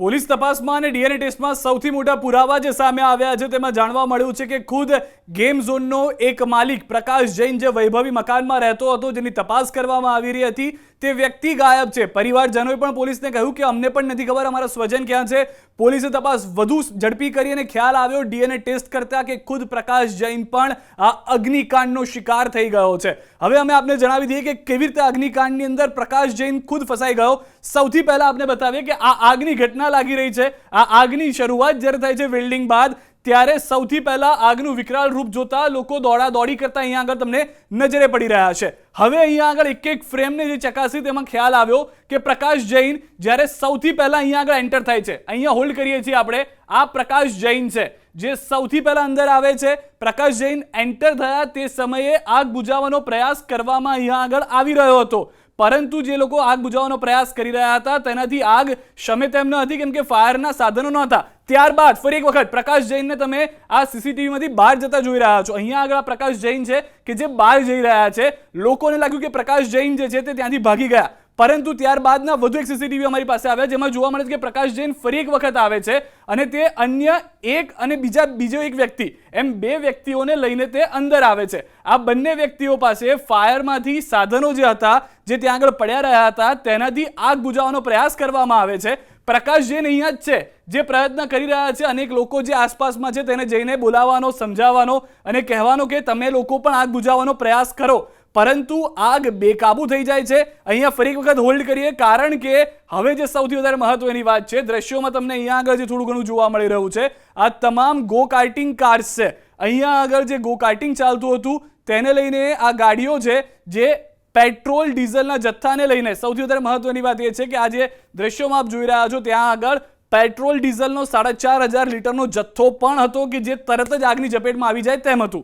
Police તપાસમાં અને DNA ટેસ્ટમાં સૌથી મોટા પુરાવા જે સામે આવ્યા છે તેમાં જાણવા મળ્યું છે કે ખુદ ગેમ ઝોનનો એક માલિક પ્રકાશ જૈન જે વૈભવી મકાનમાં રહેતો હતો, જેની તપાસ કરવામાં આવી રહી હતી, તે વ્યક્તિ ગાયબ છે. પરિવારજનોએ પણ પોલીસને કહ્યું કે અમને પણ નથી ખબર અમારા સ્વજન ક્યાં છે. પોલીસે તપાસ વધુ ઝડપી કરી અને ખ્યાલ આવ્યો ડીએનએ ટેસ્ટ કરતા કે ખુદ પ્રકાશ જૈન પણ આ અગ્નિકાંડનો શિકાર થઈ ગયો છે. હવે અમે આપને જણાવી દઈએ કે કેવી રીતે અગ્નિકાંડની અંદર પ્રકાશ જૈન ખુદ ફસાઈ ગયો. સૌથી પહેલા આપને બતાવીએ કે આ આગની ઘટના લાગી રહી છે. આ આગની શરૂઆત જ્યારે થાય છે વેલ્ડિંગ બાદ, ત્યારે સૌથી પહેલા આગનું વિકરાળ રૂપ જોતા લોકો દોડાદોડી કરતા અહીંયા આગળ તમને નજરે પડી રહ્યા છે. હવે અહીંયા આગળ એક એક ફ્રેમને જે ચકાસી તેમાં ખ્યાલ આવ્યો કે પ્રકાશ જૈન જ્યારે સૌથી પહેલા અહીંયા આગળ એન્ટર થાય છે, અહીંયા હોલ્ડ કરીએ છીએ આપણે, આ પ્રકાશ જૈન છે જે સૌથી પહેલા અંદર આવે છે. પ્રકાશ જૈન એન્ટર થયા તે સમયે આગ બુઝાવવાનો પ્રયાસ કરવામાં અહીંયા આગળ આવી રહ્યો હતો, પરંતુ જે લોકો આગ બુઝાવવાનો પ્રયાસ કરી રહ્યા હતા તેનાથી આગ શમે તેમ ન હતી, કેમ કે ફાયરના સાધનો ન હતા. ત્યારબાદ ફરી એક વખત પ્રકાશ જૈનને તમે આ સીસીટીવીમાંથી બહાર જતા જોઈ રહ્યા છો. અહીંયા આગળ પ્રકાશ જૈન છે કે જે બહાર જઈ રહ્યા છે. લોકોને લાગ્યું કે પ્રકાશ જૈન જે છે તે ત્યાંથી ભાગી ગયા, પરંતુ ત્યારબાદના વધુ એક સીસીટીવી અમારી પાસે આવ્યા જેમાં જોવા મળે છે કે પ્રકાશ જૈન ફરી એક વખત આવે છે અને તે અન્ય એક અને બીજો એક વ્યક્તિ, એમ બે વ્યક્તિઓને લઈને તે અંદર આવે છે. આ બંને વ્યક્તિઓ પાસે ફાયરમાંથી સાધનો જે હતા, જે ત્યાં આગળ પડ્યા રહ્યા હતા, તેનાથી આગ બુઝાવવાનો પ્રયાસ કરવામાં આવે છે. પ્રકાશ જૈન અહીંયા જ છે જે પ્રયત્ન કરી રહ્યા છે અનેક લોકો જે આસપાસમાં છે તેને જઈને બોલાવવાનો, સમજાવવાનો અને કહેવાનો કે તમે લોકો પણ આગ બુઝાવવાનો પ્રયાસ કરો, પરંતુ આગ બેકાબુ થઈ જાય છે. અહીંયા ફરી એક વખત હોલ્ડ કરીએ, કારણ કે હવે જે સૌથી વધારે મહત્વની વાત છે, દ્રશ્યોમાં તમને અહીંયા આગળ જે થોડું ઘણું જોવા મળી રહ્યું છે, આ તમામ ગો કાર્ટિંગ કાર્સ છે. અહીંયા આગળ જે ગો કાર્ટિંગ ચાલતું હતું તેને લઈને આ ગાડીઓ છે જે પેટ્રોલ ડીઝલના જથ્થાને લઈને, સૌથી વધારે મહત્વની વાત એ છે કે આ જે દ્રશ્યોમાં આપ જોઈ રહ્યા છો ત્યાં આગળ પેટ્રોલ ડીઝલનો 4,500 લીટરનો જથ્થો પણ હતો કે જે તરત જ આગની ઝપેટમાં આવી જાય તેમ હતું.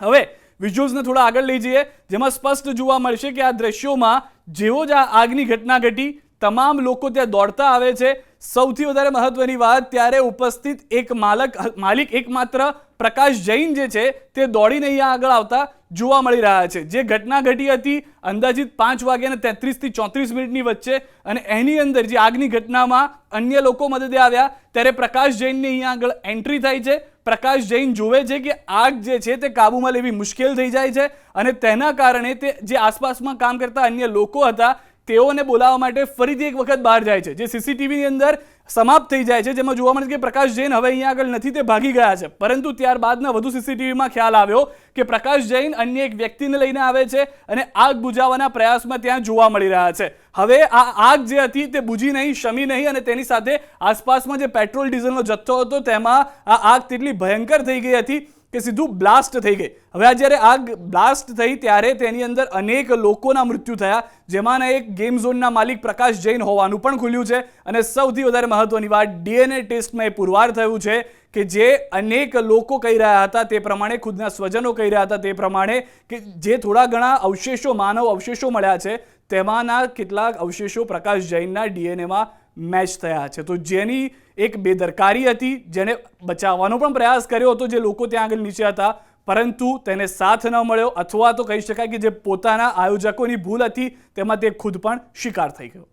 હવે વિઝ્યુઅલ્સને થોડા આગળ લઈ જઈએ જેમાં સ્પષ્ટ જોવા મળશે કે આ દ્રશ્યોમાં જેવો જ આ આગની ઘટના ઘટી, તમામ લોકો ત્યાં દોડતા આવે છે. સૌથી વધારે મહત્વની વાત, ત્યારે ઉપસ્થિત એક માલિક એકમાત્ર પ્રકાશ જૈન જે છે તે દોડીને અહીંયા આગળ આવતા જોવા મળી રહ્યા છે. જે ઘટના ઘટી હતી અંદાજિત 5:33 થી 34 મિનિટની વચ્ચે, અને એની અંદર જે આગની ઘટનામાં અન્ય લોકો મદદે આવ્યા ત્યારે પ્રકાશ જૈનની અહીંયા આગળ એન્ટ્રી થાય છે. પ્રકાશ જૈન જોવે છે કે આગ જે છે તે કાબૂમાં લેવી મુશ્કેલ થઈ જાય છે અને તેના કારણે તે જે આસપાસમાં કામ કરતા અન્ય લોકો હતા તેઓને બોલાવવા માટે ફરીથી એક વખત બહાર જાય છે, જે સીસીટીવીની અંદર સમાપ્ત થઈ જાય છે, જેમાં જોવા મળે છે કે પ્રકાશ જૈન હવે અહીંયા આગળ નથી, તે ભાગી ગયા છે. પરંતુ ત્યારબાદના વધુ સીસીટીવીમાં ખ્યાલ આવ્યો કે પ્રકાશ જૈન અન્ય એક વ્યક્તિને લઈને આવે છે અને આગ બુઝાવવાના પ્રયાસમાં ત્યાં જોવા મળી રહ્યા છે. હવે આ આગ જે હતી તે બુઝી નહીં, શમી નહીં, અને તેની સાથે આસપાસમાં જે પેટ્રોલ ડીઝલનો જથ્થો હતો તેમાં આ આગ તેટલી ભયંકર થઈ ગઈ હતી કે સીધું બ્લાસ્ટ થઈ ગઈ. હવે આ જ્યારે આગ બ્લાસ્ટ થઈ ત્યારે તેની અંદર અનેક લોકોના મૃત્યુ થયા, જેમાંના એક ગેમ ઝોનના માલિક પ્રકાશ જૈન હોવાનું પણ ખુલ્યું છે. અને સૌથી વધારે મહત્વની વાત, ડીએનએ ટેસ્ટમાં એ પુરવાર થયું છે કે જે અનેક લોકો કહી રહ્યા હતા તે પ્રમાણે, ખુદના સ્વજનો કહી રહ્યા હતા તે પ્રમાણે, કે જે થોડા ઘણા અવશેષો, માનવ અવશેષો મળ્યા છે તેમાંના કેટલાક અવશેષો પ્રકાશ જૈનના ડીએનએમાં મેચ થયા છે. તો જેની એક બેદરકારી હતી, જેને બચાવવાનો પણ પ્રયાસ કર્યો હતો જે લોકો ત્યાં આગળ નીચે હતા, પરંતુ તેને સાથ ન મળ્યો, અથવા તો કહી શકાય કે જે પોતાના આયોજકોની ભૂલ હતી તેમાં તે ખુદ પણ શિકાર થઈ ગયો.